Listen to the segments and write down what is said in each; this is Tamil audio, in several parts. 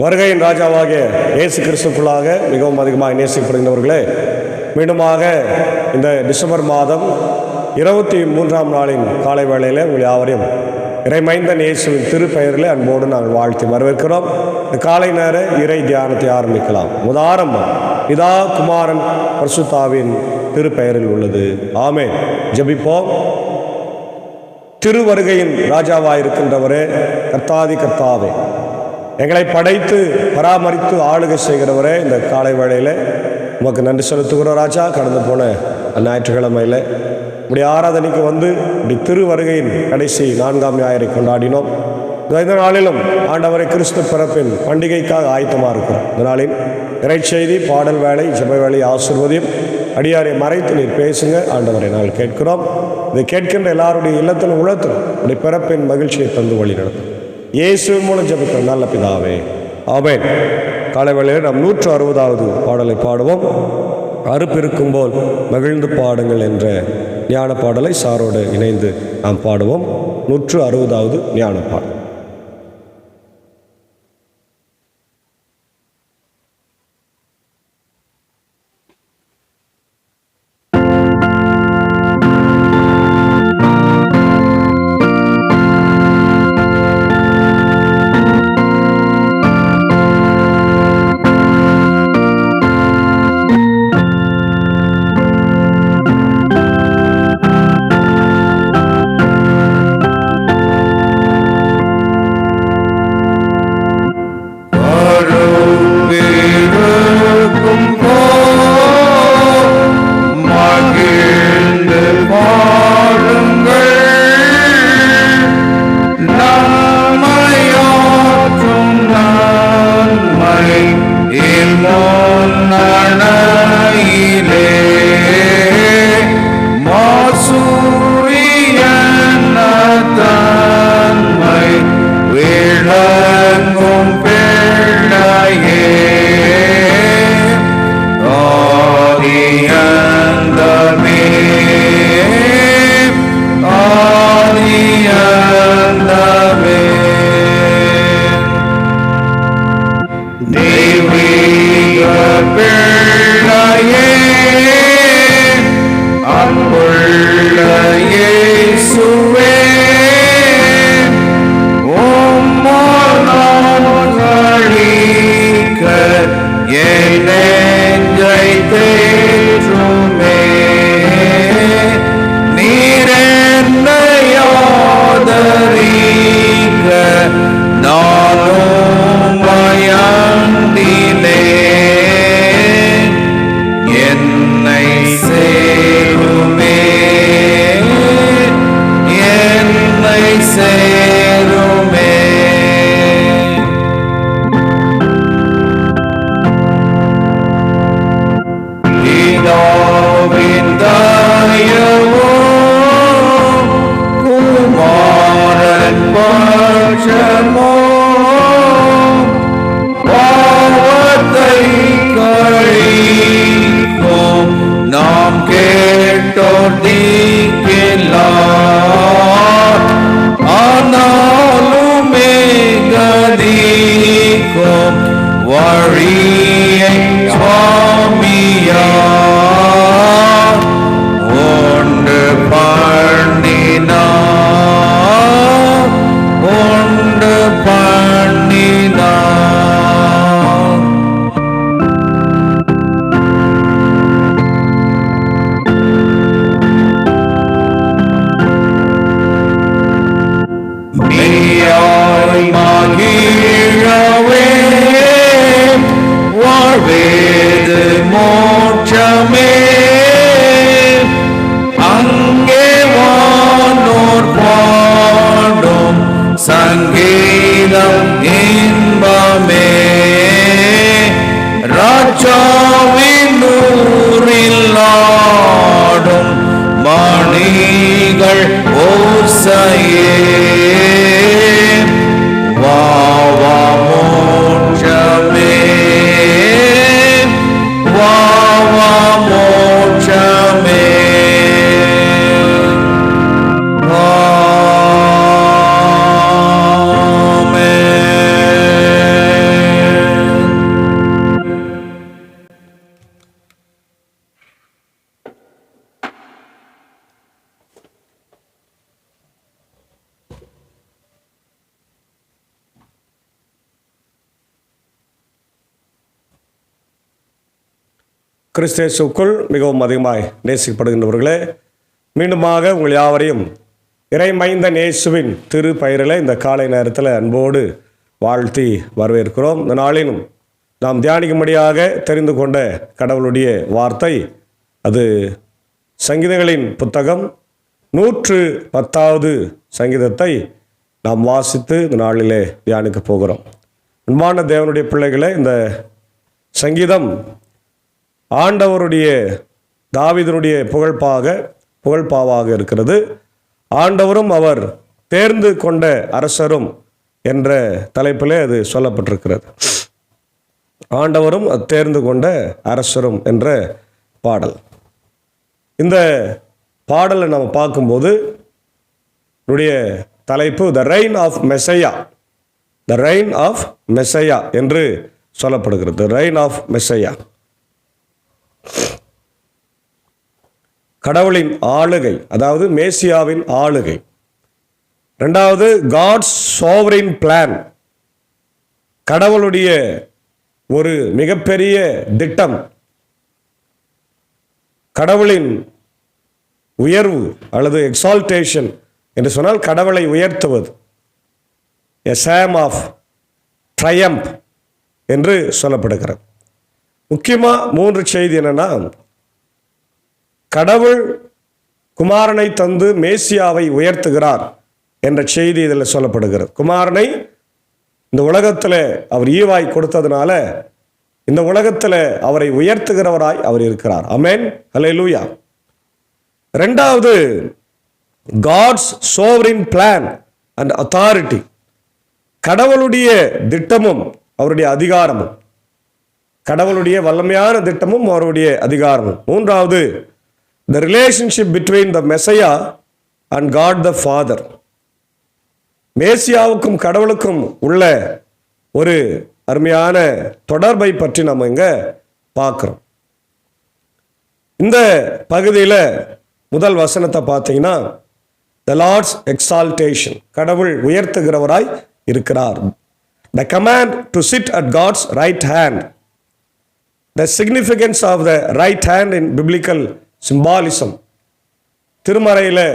வருகையின் ராஜாவாகிய இயேசு கிறிஸ்துக்குள்ளாக மிகவும் அதிகமாக நேசிக்கப்படுகின்றவர்களே, மீண்டுமாக இந்த டிசம்பர் மாதம் 23ஆம் நாளின் காலை வேளையில் உங்கள் யாவரையும் இறைமைந்தன் இயேசுவின் திருப்பெயரில் அன்போடு நாங்கள் வாழ்த்தி வரவேற்கிறோம். இந்த காலை நேர இறை தியானத்தை ஆரம்பிக்கலாம். ஆரம்பம் பிதா குமாரன் பரிசுத்தாவின் திருப்பெயரில் உள்ளது. ஆமென். ஜெபிப்போம். திருவருகையின் ராஜாவாயிருக்கின்றவரே, கர்த்தாதி கர்த்தாவே, எங்களை படைத்து பராமரித்து ஆளுகை செய்கிறவரே, இந்த காலை வேளையில் உமக்கு நன்றி செலுத்துகிறோம் ராஜா. கடந்து போன ஞாயிற்றுக்கிழமையில் இப்படி ஆராதனைக்கு வந்து இப்படி திருவருகையின் கடைசி 4ஆம் ஞாயிறை கொண்டாடினோம். இந்த நாளிலும் ஆண்டவரை கிறிஸ்து பிறப்பின் பண்டிகைக்காக ஆயத்தமாக இருக்கிறோம். இந்த நாளின் இறைச்செய்தி, பாடல் வேலை, ஜெப வேலை ஆசீர்வதியும். அடியாரை மறைத்து நீர் பேசுங்க ஆண்டவரை நாங்கள் கேட்கிறோம். இதை கேட்கின்ற எல்லாருடைய இல்லத்திலும் உலகத்திலும் உடைய பிறப்பின் மகிழ்ச்சியை தந்து வழி நடத்தும். இயேசுவின் மூலம் ஜெபிக்கிற நல்ல பிதாவே, ஆமென். காலை வேளையில் நாம் 160வது பாடலை பாடுவோம். அறுப்பிருக்கும் போல் மகிழ்ந்து பாடுங்கள் என்ற ஞான பாடலை சாரோடு இணைந்து நாம் பாடுவோம். 160வது ஞான பாடல். கிறிஸ்தேசுக்குள் மிகவும் அதிகமாய் நேசிக்கப்படுகின்றவர்களே, மீண்டுமாக உங்கள் யாவரையும் இறைமைந்த நேசுவின் திரு பெயரில் இந்த காலை நேரத்தில் அன்போடு வாழ்த்தி வரவேற்கிறோம். இந்த நாளிலும் நாம் தியானிக்கும்படியாக தெரிந்து கொண்ட கடவுளுடைய வார்த்தை, அது சங்கீதங்களின் புத்தகம் 110வது சங்கீதத்தை நாம் வாசித்து இந்த நாளிலே தியானிக்க போகிறோம். அன்பான தேவனுடைய பிள்ளைகளே, இந்த சங்கீதம் ஆண்டவருடைய தாவீதுடைய புகழ்பாவாக இருக்கிறது. ஆண்டவரும் அவர் தேர்ந்து கொண்ட அரசரும் என்ற தலைப்பிலே அது சொல்லப்பட்டிருக்கிறது. ஆண்டவரும் தேர்ந்து கொண்ட அரசரும் என்ற பாடல். இந்த பாடலை நம்ம பார்க்கும்போது என்னுடைய தலைப்பு the reign of Messiah, the reign of Messiah என்று சொல்லப்படுகிறது. ரெயின் ஆஃப் மெசையா, கடவுளின் ஆளுகை, அதாவது மேசியாவின் ஆளுகை. இரண்டாவது, காட்ஸ் சோவரின் பிளான், கடவுளுடைய ஒரு மிகப்பெரிய திட்டம், கடவுளின் உயர்வு அல்லது எக்ஸால்டேஷன் என்று சொன்னால் கடவுளை உயர்த்துவது, எ சாம் ஆஃப் ட்ரையம்ப் என்று சொல்லப்படுகிறது. முக்கியமாக 3 செய்தி என்னன்னா, கடவுள் குமாரனை தந்து மேசியாவை உயர்த்துகிறார் என்ற செய்தி இதில் சொல்லப்படுகிறது. குமாரனை இந்த உலகத்தில் அவர் ஈவாய் கொடுத்ததுனால இந்த உலகத்தில் அவரை உயர்த்துகிறவராய் அவர் இருக்கிறார். Amen, hallelujah. இரண்டாவது, God's sovereign plan and authority, கடவுளுடைய திட்டமும் அவருடைய அதிகாரமும், கடவுளுடைய வல்லமையான திட்டமும் அவருடைய அதிகாரமும். மூன்றாவது, the relationship between the Messiah and God the Father, மேசியாவுக்கும் கடவுளுக்கும் உள்ள ஒரு அருமையான தொடர்பை பற்றி நம்ம இங்க பார்க்கிறோம். இந்த பகுதியில் முதல் வசனத்தை பார்த்தீங்கன்னா, the Lord's exaltation, கடவுள் உயர்த்துகிறவராய் இருக்கிறார். The command to sit at God's right hand, the significance of the right hand in biblical symbolism, திருமறையில்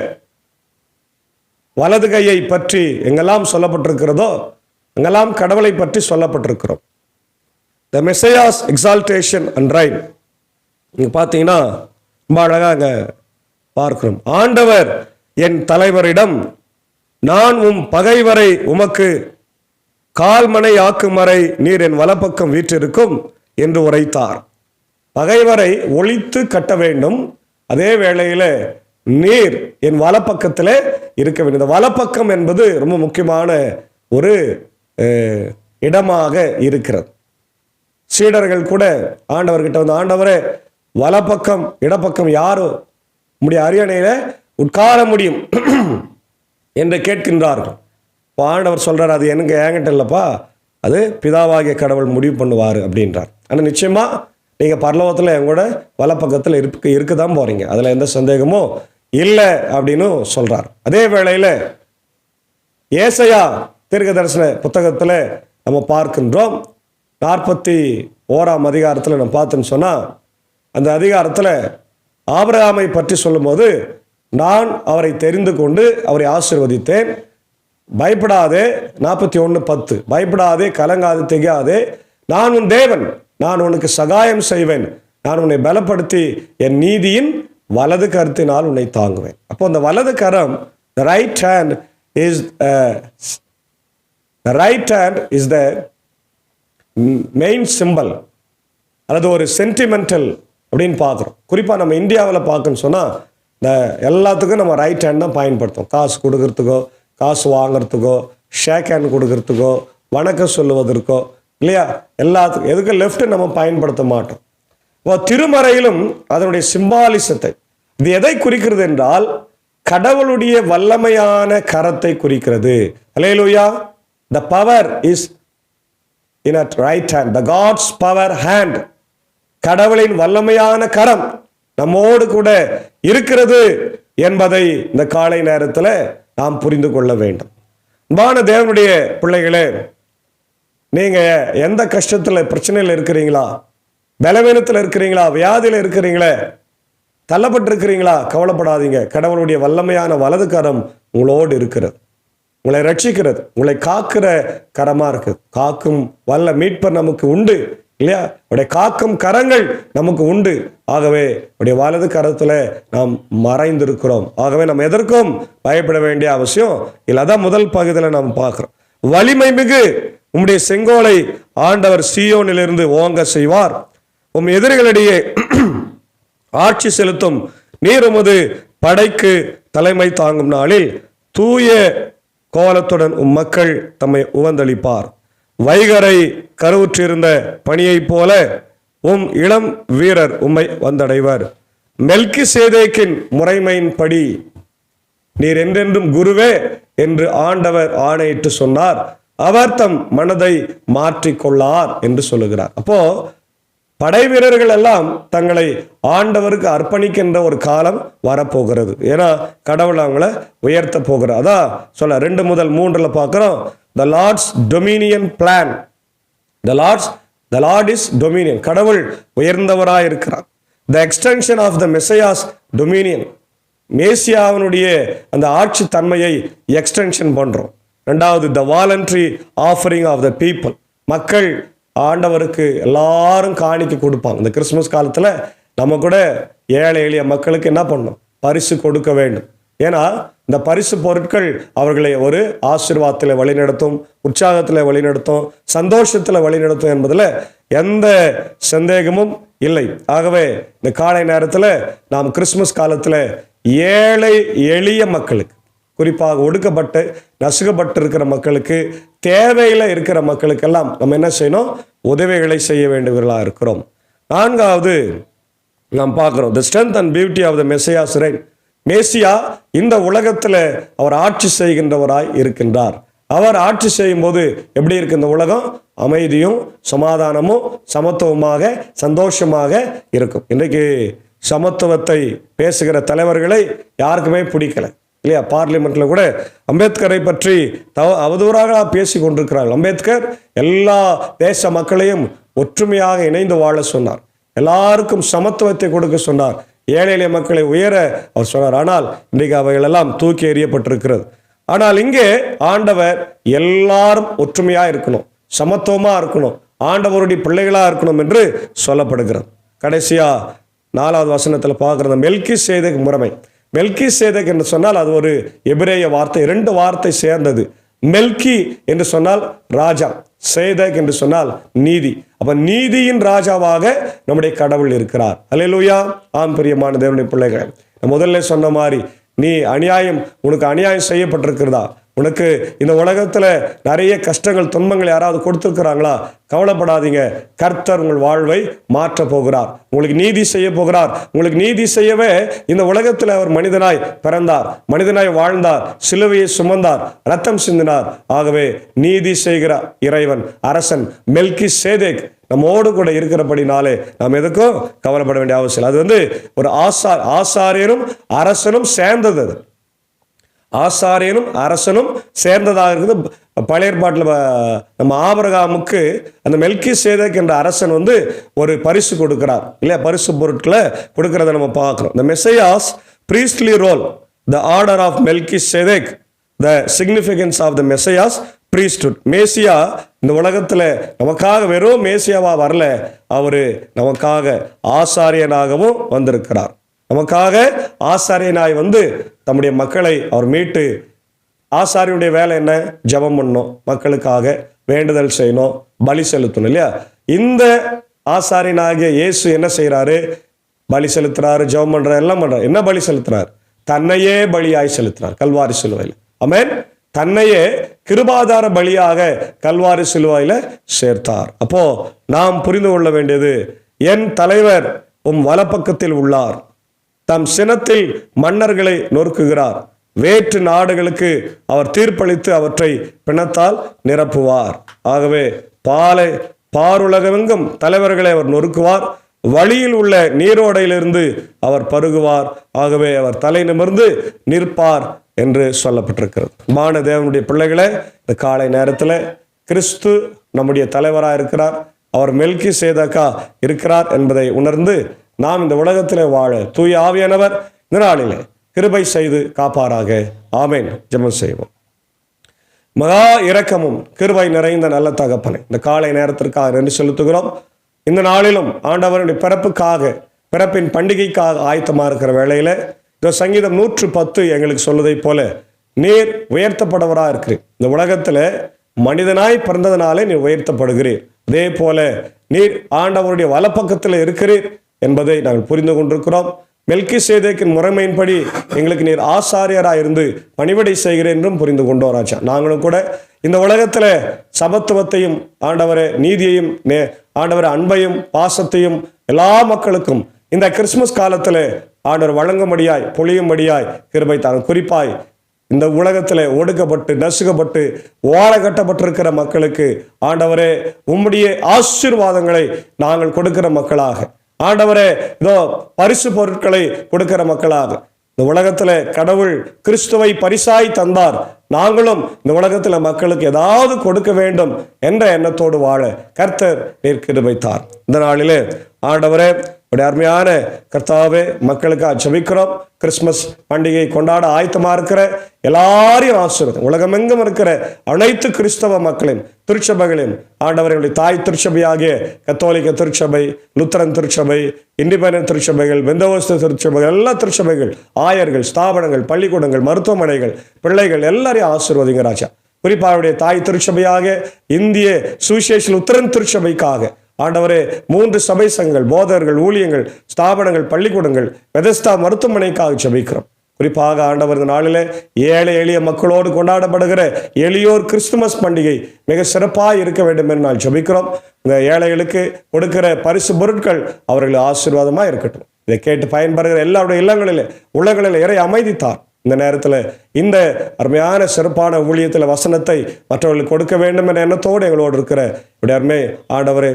வலது கையை பற்றி எங்கெல்லாம் சொல்லப்பட்டிருக்கிறதோ எங்கெல்லாம் கடவுளை பற்றி சொல்லப்பட்டிருக்கிறோம். த மெசையாஸ் எக்ஸால்டேஷன் அண்ட் ரைன், நீங்கள் பார்த்தீங்கன்னா ரொம்ப அழகாக அங்கே பார்க்கிறோம். ஆண்டவர் என் தலைவரிடம், நான் உம் பகைவரை உமக்கு கால்மனை ஆக்கும் வரை நீர் என் வலப்பக்கம் வீற்றிருக்கும் என்று உரைத்தார். பகைவரை ஒழித்து கட்ட வேண்டும், அதே வேளையில் நீர் என் வலப்பக்கத்தில் இருக்க வேண்டும். இந்த வலப்பக்கம் என்பது ரொம்ப முக்கியமான ஒரு இடமாக இருக்கிறது. சீடர்கள் கூட ஆண்டவர்கிட்ட வந்து, ஆண்டவரே வலப்பக்கம் இடப்பக்கம் யாரோ உம்முடைய அரியணையில் உட்கார முடியும் என்று கேட்கின்றார்கள். இப்போ ஆண்டவர் சொல்கிறார், அது எனக்கு ஏங்கிட்ட இல்லைப்பா, அது பிதாவாகிய கடவுள் முடிவு பண்ணுவார் அப்படின்றார். ஆனால் நிச்சயமாக நீங்கள் பரலோகத்தில் எங்கூட வலப்பக்கத்தில் இருக்க தான் போகிறீங்க, அதில் எந்த சந்தேகமும் இல்லை அப்படின்னு சொல்கிறார். அதே வேளையில் ஏசாயா தீர்க்கதரிசன புத்தகத்தில் நம்ம பார்க்கின்றோம். 41ஆம் அதிகாரத்தில் நம்ம பார்த்தோன்னு சொன்னால், அந்த அதிகாரத்தில் ஆபிரகாமை பற்றி சொல்லும்போது, நான் அவரை தெரிந்து கொண்டு அவரை ஆசீர்வதித்தேன், பயப்படாதே, 41:10, பயப்படாதே, கலங்காது, திகையாதே, நான் உன் தேவன், நான் உனக்கு சகாயம் செய்வேன், நான் உன்னை பலப்படுத்தி என் நீதியின் வலது கரத்தினால் உன்னை தாங்குவேன். அப்போ அந்த வலது கரம், the right hand is the main symbol, அல்லது ஒரு சென்டிமெண்டல் அப்படின்னு பார்க்குறோம். குறிப்பாக நம்ம இந்தியாவில் பார்க்கணும்னு சொன்னால், இந்த எல்லாத்துக்கும் நம்ம ரைட் ஹேண்ட் தான் பயன்படுத்தும். காசு கொடுக்கறதுக்கோ, காசு வாங்கிறதுக்கோ, ஷேக் ஹேண்ட் கொடுக்கறதுக்கோ, வணக்கம் சொல்லுவதற்கோ, இல்லையா, எல்லாத்துக்கும். எதுக்கு லெஃப்ட் நம்ம பயன்படுத்த மாட்டோம். இப்போ திருமறையிலும் அதனுடைய சிம்பாலிசத்தை, இது எதை குறிக்கிறது என்றால், கடவுளுடைய வல்லமையான கரத்தை குறிக்கிறது. அல்லேலூயா. The power is in a right hand, the God's power hand, கடவுளின் வல்லமையான கரம் நம்மோடு கூட இருக்கிறது என்பதை இந்த காலை நேரத்தில் நாம் புரிந்து கொள்ள வேண்டும். அன்பான தேவனுடைய பிள்ளைகளே, நீங்கள் எந்த கஷ்டத்தில் பிரச்சனையில் இருக்கிறீங்களா, பலவீனத்தில் இருக்கிறீங்களா, வியாதியில் இருக்கிறீங்களே, தள்ளப்பட்டிருக்கிறீங்களா, கவலைப்படாதீங்க. கடவுளுடைய வல்லமையான வலது கரம் உங்களோடு இருக்கிறது, உங்களை ரட்சிக்கிறது, உங்களை காக்கிற கரமா இருக்கு. காக்கும் வல்ல மீட்பர் நமக்கு உண்டு இல்லையா? உடைய காக்கும் கரங்கள் நமக்கு உண்டு. ஆகவே உடைய வலது கரத்துல நாம் மறைந்திருக்கிறோம். ஆகவே நம்ம எதற்கும் பயப்பட வேண்டிய அவசியம் இல்லை. அதான் முதல் பகுதியில் நாம் பார்க்கிறோம். வலிமை மிகு உம்முடைய செங்கோலை ஆண்டவர் சீயோனிலிருந்து ஓங்க செய்வார். உம் எதிரிகளிடையே ஆட்சி செலுத்தும். நீர் உமது படைக்கு தலைமை தாங்கும் நாளில் தூய கோலத்துடன் உம் மக்கள் தம்மை உவந்தளிப்பார். வைகரை கருவுற்றிருந்த பணியை போல உம் இளம் வீரர் உம்மை வந்தடைவர். மெல்கிசேதேக்கின் முறைமையின்படி நீர் என்றென்றும் குருவே என்று ஆண்டவர் ஆணையிட்டு சொன்னார். அவர் தம் மனதை மாற்றிக்கொள்ளார் என்று சொல்லுகிறார். அப்போ படை வீரர்கள் எல்லாம் தங்களை ஆண்டவருக்கு அர்ப்பணிக்கின்ற ஒரு காலம் வரப்போகிறது. ஏன்னா கடவுள் அவங்கள உயர்த்த போகிறார். அதான் சொல்ல 2 முதல் 3 பார்க்கிறோம். The Lord's dominion plan. The Lord is dominion. கடவுள் உயர்ந்தவராய் இருக்கிறார். The extension of the Messiah's dominion. மேசியாவினுடைய அந்த ஆட்சி தன்மையை எக்ஸ்டென்ஷன் பண்றோம். 2வது the voluntary offering of the people. மக்கள் ஆண்டவருக்கு எல்லாரும் காணிக்கை கொடுப்பாங்க. இந்த கிறிஸ்துமஸ் காலத்துல நம்ம கூட ஏழை எளிய மக்களுக்கு என்ன பண்ணணும்? பரிசு கொடுக்க வேண்டும். ஏன்னா இந்த பரிசு பொருட்கள் அவர்களை ஒரு ஆசீர்வாதத்தில் வழிநடத்தும், உற்சாகத்தில் வழிநடத்தும், சந்தோஷத்தில் வழிநடத்தும் என்பதில் எந்த சந்தேகமும் இல்லை. ஆகவே இந்த காலை நேரத்தில் நாம் கிறிஸ்துமஸ் காலத்தில் ஏழை எளிய மக்களுக்கு, குறிப்பாக ஒடுக்கப்பட்டு நசுக்கப்பட்டு இருக்கிற மக்களுக்கு, தேவையில் இருக்கிற மக்களுக்கெல்லாம் நம்ம என்ன செய்யணும்? உதவிகளை செய்ய வேண்டியவர்களாக இருக்கிறோம். 4வது நாம் பார்க்கிறோம் the strength and beauty of the Messiah's reign. மேசியா இந்த உலகத்துல அவர் ஆட்சி செய்கின்றவராய் இருக்கின்றார். அவர் ஆட்சி செய்யும் போது எப்படி இருக்கு இந்த உலகம்? அமைதியும் சமாதானமும் சமத்துவமாக சந்தோஷமாக இருக்கும். இன்றைக்கு சமத்துவத்தை பேசுகிற தலைவர்களை யாருக்குமே பிடிக்கல இல்லையா? பார்லிமெண்ட்ல கூட அம்பேத்கரை பற்றி அவதூறாக பேசி கொண்டிருக்கிறார்கள். அம்பேத்கர் எல்லா தேச மக்களையும் ஒற்றுமையாக இணைந்து வாழ சொன்னார். எல்லாருக்கும் சமத்துவத்தை கொடுக்க சொன்னார். ஏழை எளிய மக்களை உயர அவர் சொன்னார். ஆனால் இன்றைக்கு அவைகள் எல்லாம் தூக்கி எறியப்பட்டிருக்கிறது. ஆனால் இங்கே ஆண்டவர் எல்லாரும் ஒற்றுமையா இருக்கணும், சமத்துவமா இருக்கணும், ஆண்டவருடைய பிள்ளைகளா இருக்கணும் என்று சொல்லப்படுகிறது. கடைசியா 4வது வசனத்தில் பார்க்கிறது மெல்கிசேதேக் முறைமை. மெல்கிசேதேக் என்று சொன்னால் அது ஒரு எபிரேய வார்த்தை, 2 வார்த்தை சேர்ந்தது. மெல்கி என்று சொன்னால் ராஜா, சேதேக் என்று சொன்னால் நீதி. அப்ப நீதியின் ராஜாவாக நம்முடைய கடவுள் இருக்கிறார். அல்லேலூயா. ஆம் பிரியமான தேவனுடைய பிள்ளைகள், முதல்ல சொன்ன மாதிரி உனக்கு அநியாயம் செய்யப்பட்டிருக்கிறதா? உனக்கு இந்த உலகத்துல நிறைய கஷ்டங்கள் துன்பங்கள் யாராவது கொடுத்திருக்கிறாங்களா? கவலைப்படாதீங்க. கர்த்தர் உங்கள் வாழ்வை மாற்ற போகிறார். உங்களுக்கு நீதி செய்ய போகிறார். உங்களுக்கு நீதி செய்யவே இந்த உலகத்தில் அவர் மனிதனாய் பிறந்தார், மனிதனாய் வாழ்ந்தார், சிலுவையை சுமந்தார், ரத்தம் சிந்தினார். ஆகவே நீதி செய்கிற இறைவன் அரசன் மெல்கிசேதேக் நம்மோடு கூட இருக்கிறபடினாலே நாம் எதுக்கும் கவலைப்பட வேண்டிய அவசியம். அது ஒரு ஆசாரியரும் அரசனும் சேர்ந்தது. ஆசாரியனும் அரசனும் சேர்ந்ததாக இருக்குது. பழைய ஏற்பாட்டில் நம்ம ஆபிரகாமுக்கு அந்த மெல்கிசேதேக் என்ற அரசன் ஒரு பரிசு கொடுக்கிறார் இல்லையா? பரிசு பொருட்களை கொடுக்கிறத நம்ம பார்க்கிறோம். The Messiah's priestly role, the order of Melchizedek, the significance of the Messiah's priesthood. மேசியா இந்த உலகத்துல நமக்காக வெறும் மேசியாவா வரல, அவரு நமக்காக ஆசாரியனாகவும் வந்திருக்கிறார். நமக்காக ஆசாரியனாய் தம்முடைய மக்களை அவர் மீட்டு, ஆசாரியனுடைய வேலை என்ன? ஜெபம் பண்ணணும், மக்களுக்காக வேண்டுதல் செய்யணும், பலி செலுத்தணும் இல்லையா? இந்த ஆசாரியனாகிய இயேசு என்ன செய்யறாரு? பலி செலுத்துறாரு, ஜெபம் பண்றாரு, எல்லாம் பண்றாரு. என்ன பலி செலுத்துறார்? தன்னையே பலியாய் செலுத்துறார் கல்வாரி சிலுவையில். ஆமென். தன்னையே கிருபாதார பலியாக கல்வாரி சிலுவையில சேர்த்தார். அப்போ நாம் புரிந்து கொள்ள வேண்டியது, என் தலைவர் உம் வலப்பக்கத்தில் உள்ளார், தம் சினத்தில் மன்னர்களை நொறுக்குகிறார், வேற்று நாடுகளுக்கு அவர் தீர்ப்பளித்து அவற்றை பிணத்தால் நிரப்புவார். ஆகவே பாருலகமெங்கும் தலைவர்களை அவர் நொறுக்குவார், வழியில் உள்ள நீரோடையிலிருந்து அவர் பருகுவார். ஆகவே அவர் தலை நிமிர்ந்து நிற்பார் என்று சொல்லப்பட்டிருக்கிறது. தேவனுடைய பிள்ளைகளே, இந்த காலை நேரத்தில் கிறிஸ்து நம்முடைய தலைவராக இருக்கிறார். அவர் மெல்கி சேதக்கா இருக்கிறார் என்பதை உணர்ந்து நாம் இந்த உலகத்திலே வாழ தூய ஆவியானவர் இந்த நாளிலே கிருபை செய்து காப்பாராக. ஆமேன். ஜெபம் செய்வோம். மகா இரக்கமும் கிருபை நிறைந்த நல்ல தகப்பனை, இந்த காலை நேரத்திற்காக நன்றி செலுத்துகிறோம். இந்த நாளிலும் ஆண்டவருடைய பிறப்பின் பண்டிகைக்காக ஆயத்தமாக இருக்கிற வேளையில இந்த சங்கீதம் 110 எங்களுக்கு சொல்வதை போல நீர் உயர்த்தப்படுவராக இருக்கிறீர். இந்த உலகத்தில் மனிதனாய் பிறந்ததினாலே நீர் உயர்த்தப்படுகிறீர். அதே போல நீர் ஆண்டவருடைய வலப்பக்கத்தில் இருக்கிறீர் என்பதை நாங்கள் புரிந்து கொண்டிருக்கிறோம். மெல்கி சேதேக்கின் முறைமையின்படி எங்களுக்கு நீர் ஆசாரியராக இருந்து பணிவிடை செய்கிறேன் என்றும் புரிந்து கொண்டோம் ராஜா. நாங்களும் கூட இந்த உலகத்தில் சமத்துவத்தையும் ஆண்டவரை நீதியையும் ஆண்டவரை அன்பையும் பாசத்தையும் எல்லா மக்களுக்கும் இந்த கிறிஸ்துமஸ் காலத்தில் ஆண்டவர் வழங்கும்படியாய் பொழியும்படியாய் கிருபை தாங்க. குறிப்பாய் இந்த உலகத்தில் ஒடுக்கப்பட்டு நசுக்கப்பட்டு ஓலை கட்டப்பட்டிருக்கிற மக்களுக்கு ஆண்டவரே உம்முடைய ஆசீர்வாதங்களை நாங்கள் கொடுக்கிற மக்களாக, ஆண்டவரே இதோ பரிசு பொருட்களை கொடுக்கிற மக்களாக, இந்த உலகத்தில் கடவுள் கிறிஸ்துவை பரிசாய் தந்தார், நாங்களும் இந்த உலகத்தில் மக்களுக்கு ஏதாவது கொடுக்க வேண்டும் என்ற எண்ணத்தோடு வாழ கர்த்தர் நீர் கிருபை தார். இந்த நாளிலே ஆண்டவரே உடைய அருமையான கர்த்தாவே மக்களுக்காக ஜெபிக்கிறோம். கிறிஸ்துமஸ் பண்டிகை கொண்டாட ஆயத்தமாக இருக்கிற எல்லாரையும் ஆசீர்வதியும். உலகமெங்கும் இருக்கிற அனைத்து கிறிஸ்தவ மக்களையும் திருச்சபைகளையும் ஆண்டவர்களுடைய தாய் திருச்சபையாகிய கத்தோலிக்க திருச்சபை, லுத்தரன் திருச்சபை, இண்டிபெண்டன்ட் திருச்சபைகள், பெந்தகோஸ்து திருச்சபைகள், எல்லா திருச்சபைகள், ஆயர்கள், ஸ்தாபனங்கள், பள்ளிக்கூடங்கள், மருத்துவமனைகள், பிள்ளைகள் எல்லாரையும் ஆசீர்வதிங்க ராஜா. குறிப்பாக அவருடைய தாய் திருச்சபையாக இந்திய சுவிசேஷ லுத்தரன் திருச்சபைக்காக ஆண்டவரே 3 சபை சங்கங்கள், போதகர்கள், ஊழியங்கள், ஸ்தாபனங்கள், பள்ளிக்கூடங்கள், பெதஸ்தா மருத்துவமனைக்காக ஜெபிக்கிறோம். குறிப்பாக ஆண்டவர் நாளிலே ஏழை எளிய மக்களோடு கொண்டாடப்படுகிற எளியோர் கிறிஸ்துமஸ் பண்டிகை மிக சிறப்பாக இருக்க வேண்டும் என்று நான் ஜெபிக்கிறோம். இந்த ஏழைகளுக்கு கொடுக்கிற பரிசு பொருட்கள் அவர்கள் ஆசீர்வாதமாக இருக்கட்டும். இதை கேட்டு பயன்பெறுகிற எல்லாருடைய உள்ளங்களில் இறை அமைதித்தார். இந்த நேரத்தில் இந்த அருமையான சிறப்பான ஊழியத்தில் வசனத்தை மற்றவர்களுக்கு கொடுக்க வேண்டும் என்ற எண்ணத்தோடு எங்களோடு இருக்கிற இப்படி அருமை ஆண்டவரே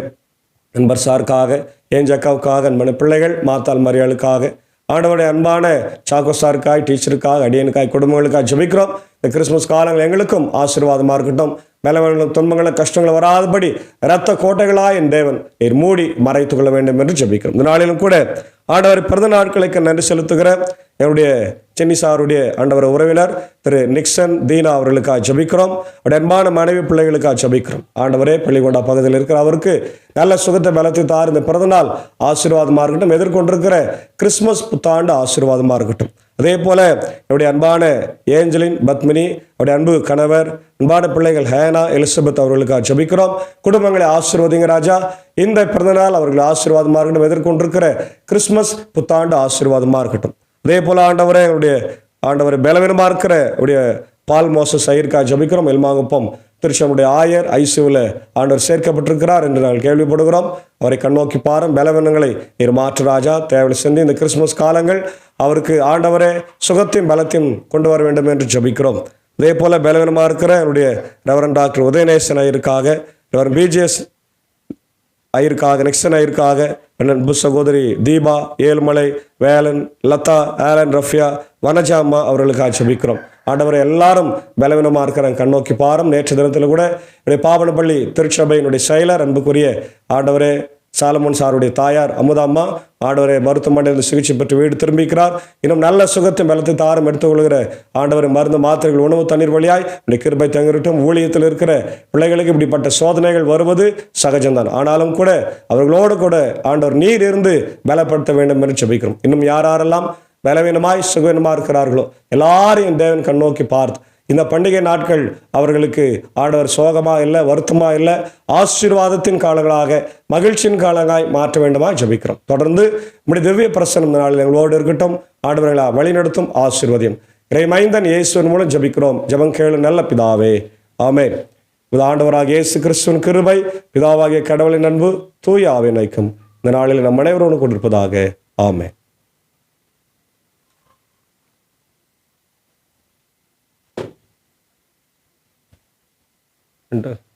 நண்பர் சாருக்காக, ஏஞ்சக்காவுக்காக, அன்பான பிள்ளைகள் மாத்தாள் மரியாளுக்காக, ஆண்டவருடைய அன்பான சாக்கோ சாருக்காய், டீச்சருக்காக, அடியனுக்காய், குடும்பங்களுக்காக ஜெபிக்கிறோம். இந்த கிறிஸ்துமஸ் காலங்கள் எங்களுக்கும் ஆசீர்வாதமாக இருக்கட்டும். மேலவர்களும் துன்பங்களும் கஷ்டங்களும் வராதபடி இரத்த கோட்டைகளாய் என் தேவன் நீர் மூடி மறைத்து கொள்ள வேண்டும் என்று ஜெபிக்கிறோம். இந்த நாளிலும் கூட ஆண்டவர் பிறந்த நாட்களுக்கு நன்றி செலுத்துகிற என்னுடைய சென்னி சாருடைய ஆண்டவர் உறவினர் திரு நிக்சன் தீனா அவர்களுக்காக ஜெபிக்கிறோம். அவருடைய அன்பான மனைவி பிள்ளைகளுக்காக ஜெபிக்கிறோம். ஆண்டவரே பள்ளிக்கொண்டா பகுதியில் இருக்கிற அவருக்கு நல்ல சுகத்தை பலத்தை தார். இந்த பிறந்தநாள் ஆசீர்வாதமாக இருக்கட்டும். எதிர்கொண்டிருக்கிற கிறிஸ்துமஸ் புத்தாண்டு ஆசீர்வாதமாக இருக்கட்டும். அதே போல என்னுடைய அன்பான ஏஞ்சலின் பத்மினி, அவருடைய அன்பு கணவர், அன்பான பிள்ளைகள் ஹேனா, எலிசபெத் அவர்களுக்காக ஜெபிக்கிறோம். குடும்பங்களை ஆசீர்வதிங்க ராஜா. இந்த பிறந்தநாள் அவர்கள் ஆசீர்வாதமாக இருக்கட்டும். எதிர்கொண்டிருக்கிற கிறிஸ்துமஸ் புத்தாண்டு ஆசீர்வாதமாக இருக்கட்டும். அதே போல ஆண்டவரே ஆண்டவரை பலவீனமாக இருக்கிற உடைய பால் மோசஸ் ஐயருக்காக ஜெபிக்கிறோம். எல்மாங்குப்பம் திருச்சனுடைய ஆயர் ஐசியூவில் ஆண்டவர் சேர்க்கப்பட்டிருக்கிறார் என்று நாங்கள் கேள்விப்படுகிறோம். அவரை கண்ணோக்கி பாரும் பலவீனங்களை நீர் மாற்று ராஜா. தேவை சென்று இந்த கிறிஸ்துமஸ் காலங்கள் அவருக்கு ஆண்டவரே சுகத்தையும் பலத்தையும் கொண்டு வர வேண்டும் என்று ஜெபிக்கிறோம். அதே போல பலவீனமாக இருக்கிற என்னுடைய ரெவரண்ட் டாக்டர் உதயநேசன் ஐயருக்காக, ரெவரண்ட் பிஜிஎஸ் ஐயருக்காக, நெக்ஸன் ஐயருக்காக, அன்பு சகோதரி தீபா, ஏழுமலை, வேலன், லதா, ஆலன், ரஃபியா, வனஜா அம்மா அவர்களுக்காக ஜெபிக்கிறோம். ஆண்டவரை எல்லாரும் பலவீனமாக இருக்கிறாங்க, கண்ணோக்கி பாரும். நேற்று தினத்தில் கூட என்னுடைய பாவனப்பள்ளி திருச்சபையினுடைய செயலர் அன்புக்குரிய ஆண்டவரே சாலமோன் சாருடைய தாயார் அமுதாம்மா ஆண்டவரை மருத்துவமனையில் சிகிச்சை பெற்று வீடு திரும்பிக்கிறார். இன்னும் நல்ல சுகத்தை பலத்தை தாரம் எடுத்துக்கொள்கிற ஆண்டவரை மருந்து மாத்திரைகள் உணவு தண்ணீர் வழியாய் இந்த கிருபை தங்கிட்டும். ஊழியத்தில் இருக்கிற பிள்ளைகளுக்கு இப்படிப்பட்ட சோதனைகள் வருவது சகஜம்தான். ஆனாலும் கூட அவர்களோடு கூட ஆண்டவர் நீர் இருந்து பலப்படுத்த வேண்டும் என்று ஜெபிக்கிறோம். இன்னும் யாரெல்லாம் பலவீனமாய் சுகவீனமாக இருக்கிறார்களோ எல்லாரையும் தேவன் கண்ணோக்கி பார்த்து இந்த பண்டிகை நாட்கள் அவர்களுக்கு ஆண்டவர் சோகமாக இல்லை, வருத்தமாக இல்லை, ஆசீர்வாதத்தின் காலங்களாக, மகிழ்ச்சியின் காலங்களாய் மாற்ற வேண்டுமா ஜெபிக்கிறோம். தொடர்ந்து நம்முடைய திவ்ய பிரசனம் இந்த நாளில் எங்களோடு இருக்கட்டும். ஆண்டவர்களா வழிநடத்தும் ஆசீர்வதியும் இறைமைந்தன் இயேசுவின் மூலம் ஜெபிக்கிறோம். ஜெபம் கேளு நல்ல பிதாவே, ஆமென். இது ஆண்டவராக இயேசு கிறிஸ்துவின் கிருபை, பிதாவாகிய கடவுளின் அன்பு, தூய ஆவியின் ஐக்கியம் இந்த நாளில் நம் அனைவரோடு கொண்டிருப்பதாக. ஆமென்.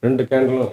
ரெண்டு கேண்டலும்